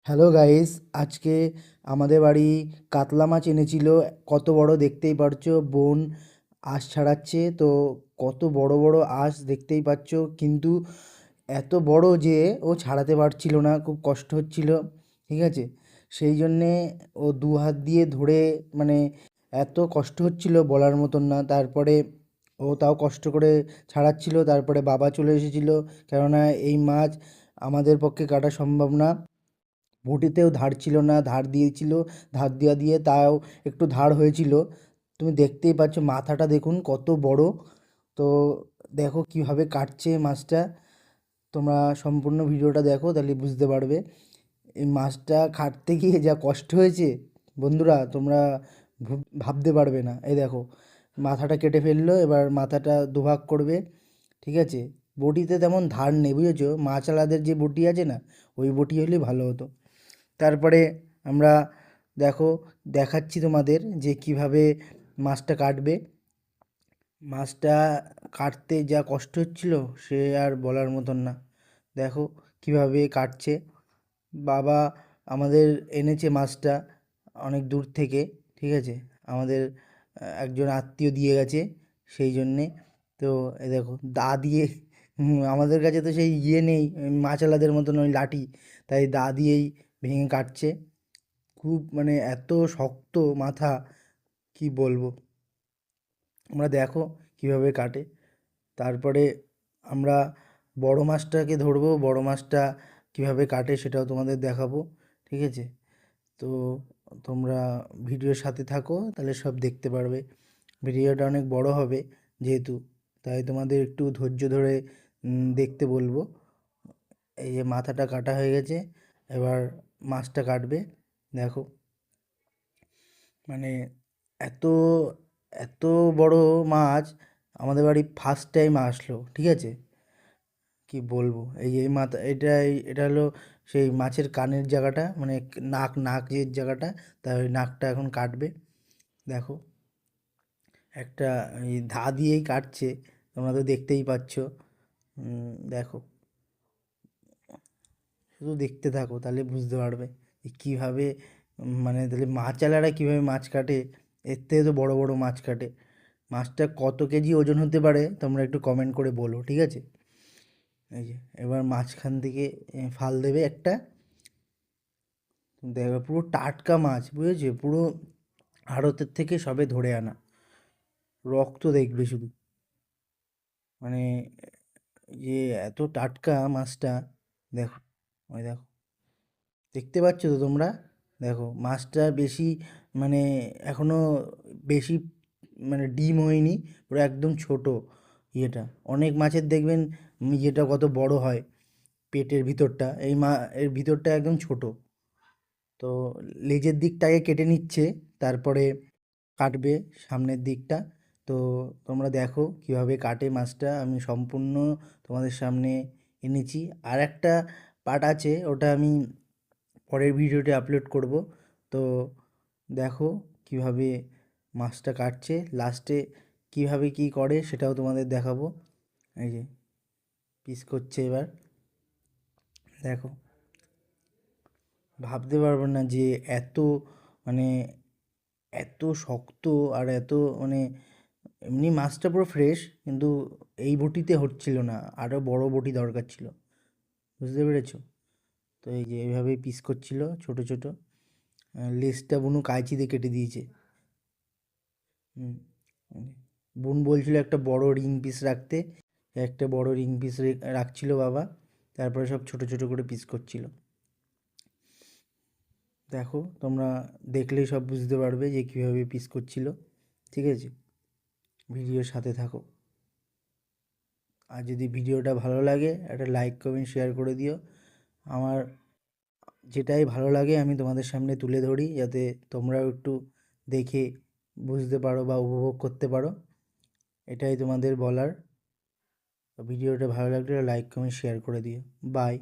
Hello guys, আজকে আমাদের বাড়ি কাতলা মাছ এনেছিল। কত বড় দেখতেই পারছো। বোন আঁশ ছাড়াচ্ছে, তো কত বড় বড় আঁশ দেখতেই পাচ্ছ, কিন্তু এত বড় যে ও ছাড়াতে পারছিল না, খুব কষ্ট হচ্ছিল। ঠিক আছে, সেই জন্যে ও দু হাত দিয়ে ধরে, মানে এত কষ্ট হচ্ছিল বলার মতন না। তারপরে ও তাও কষ্ট করে ছাড়াচ্ছিল। তারপরে বাবা চলে এসেছিল, কেননা এই মাছ আমাদের পক্ষে কাটা সম্ভব না। বটিতেও ধার ছিল না, ধার দিয়েছিল, ধার দেওয়া দিয়ে তাও একটু ধার হয়েছিল। তুমি দেখতেই পাচ্ছ, মাথাটা দেখুন কত বড়। তো দেখো কিভাবে কাটছে মাছটা। তোমরা সম্পূর্ণ ভিডিওটা দেখো, তাহলে বুঝতে পারবে এই মাছটা কাটতে গিয়ে যা কষ্ট হয়েছে। বন্ধুরা, তোমরা ভাবতে পারবে না। এই দেখো, মাথাটা কেটে ফেললো, এবার মাথাটা দুভাগ করবে। ঠিক আছে, বটিতে তেমন ধার নেই, বুঝেছো? মাছওয়ালাদের যে বটি আছে না, ওই বটি হলে ভালো হতো। তারপরে আমরা দেখো, দেখাচ্ছি তোমাদের যে কিভাবে মাছটা কাটবে। মাছটা কাটতে যা কষ্ট হচ্ছিল সে আর বলার মতন না। দেখো কিভাবে কাটছে। বাবা আমাদের এনেছে মাছটা অনেক দূর থেকে। ঠিক আছে, আমাদের একজন আত্মীয় দিয়ে গেছে, সেই জন্যে। তো এই দেখো দা দিয়ে, আমাদের কাছে তো সেই ইয়ে নেই, মাছওয়ালাদের মতন ওই লাঠি, তাই দা দিয়েই ভেঙে কাটছে। খুব মানে এত শক্ত মাথা, কি বলবো। আমরা দেখো কিভাবে কাটে। তারপরে আমরা বড় মাছটাকে ধরবো, বড় মাছটা কিভাবে কাটে সেটাও তোমাদের দেখাবো। ঠিক আছে, তো তোমরা ভিডিওর সাথে থাকো, তাহলে সব দেখতে পারবে। ভিডিওটা অনেক বড় হবে যেহেতু, তাই তোমাদের একটু ধৈর্য ধরে দেখতে বলবো। এই যে মাথাটা কাটা হয়ে গেছে, এবার মাছটা কাটবে। দেখো, মানে এত এত বড় মাছ আমাদের বাড়ি ফার্স্ট টাইম আসলো। ঠিক আছে, কি বলবো, এই যে এই মাথা, এটা হলো সেই মাছের কানের জায়গাটা, মানে নাক যে জায়গাটা, তাই ওই নাকটা এখন কাটবে। দেখো, একটা এই ধা দিয়েই কাটছে, তোমরা তো দেখতেই পাচ্ছ। দেখো, শুধু দেখতে থাকো, তাহলে বুঝতে পারবে যে কীভাবে, মানে তাহলে মাছওয়ালারা কীভাবে মাছ কাটে। এর থেকে তো বড় বড় মাছ কাটে। মাছটা কত কেজি ওজন হতে পারে তোমরা একটু কমেন্ট করে বলো। ঠিক আছে, এই যে এবার মাঝখান থেকে ফাল দেবে একটা। দেখবে পুরো টাটকা মাছ, বুঝেছো? পুরো আড়তের থেকে সবে ধরে আনা, রক্ত দেখবে শুধু, মানে যে এত টাটকা মাছটা। দেখো, ওই দেখো, দেখতে পাচ্ছ তো তোমরা? দেখো মাছটা বেশি, মানে এখনো বেশি, মানে ডিম হয়নি, পুরো একদম ছোট। ইয়েটা অনেক মাছের দেখবেন ইয়েটা কত বড় হয়, পেটের ভিতরটা, এর ভিতরটা একদম ছোট। তো লেজের দিকটাকে কেটে নিচ্ছে, তারপরে কাটবে সামনের দিকটা। তো তোমরা দেখো কিভাবে কাটে মাছটা, আমি সম্পূর্ণ তোমাদের সামনে এনেছি। আর একটা পার্ট আছে, ওটা আমি পরের ভিডিওতে আপলোড করব। তো দেখো কিভাবে মাছটা কাটছে, লাস্টে কিভাবে কি করে সেটাও তোমাদের দেখাবো। এই যে পিস করছে এবার, দেখো, ভাবতে পারবো না যে এত, মানে এত শক্ত, আর এত, মানে এমনি মাছটা পুরো ফ্রেশ, কিন্তু এই বটিতে হচ্ছিল না, আরও বড় বটি দরকার ছিল। বুঝতে পেরেছো? তো এই যে এইভাবেই পিস করছিল ছোট ছোট। লেজটা বুনু কাঁচি দিয়ে কেটে দিয়েছে। হুম, বোন বলছিল একটা বড় রিং পিস রাখতে, একটা বড় রিং পিস রাখছিল বাবা, তারপরে সব ছোট ছোট করে পিস করছিল। দেখো, তোমরা দেখলেই সব বুঝতে পারবে যে কীভাবে পিস করছিল। ঠিক আছে, ভিডিওর সাথে থাকো। আর যদি ভিডিওটা ভালো লাগে একটা লাইক কমেন্ট শেয়ার করে দিও। আমার যেটাই ভালো লাগে আমি তোমাদের সামনে তুলে ধরি, যাতে তোমরাও একটু দেখে বুঝতে পারো বা উপভোগ করতে পারো। এটাই তোমাদের বলার। ভিডিওটা ভালো লাগলে লাইক কমেন্ট শেয়ার করে দিও। বাই।